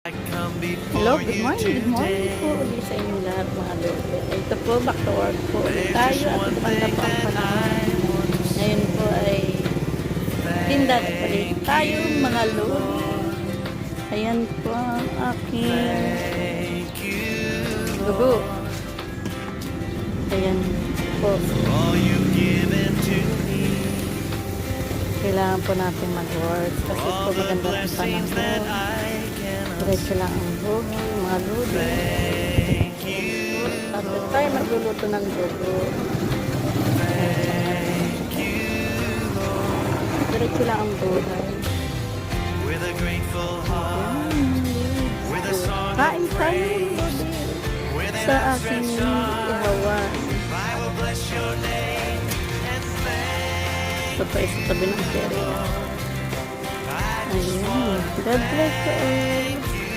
Hello, good morning po ulit sa inyo lahat mga lobe. Ito po, back to work po ulit tayo at pala po ang panahon. Ngayon po ay tinda na ulit tayo mga lobe. Ayan po ang aking gubo. Ayan po. Kailangan po natin mag-work kasi po maganda ang panahon. Diretso lang ang buhay, mga ludo. Tapos tayo magluluto ng dugo. Diretso lang ang buhay. Kain tayo sa aking ihawan. Ito pa isa tabi ng kere. Ayun. God bless you all.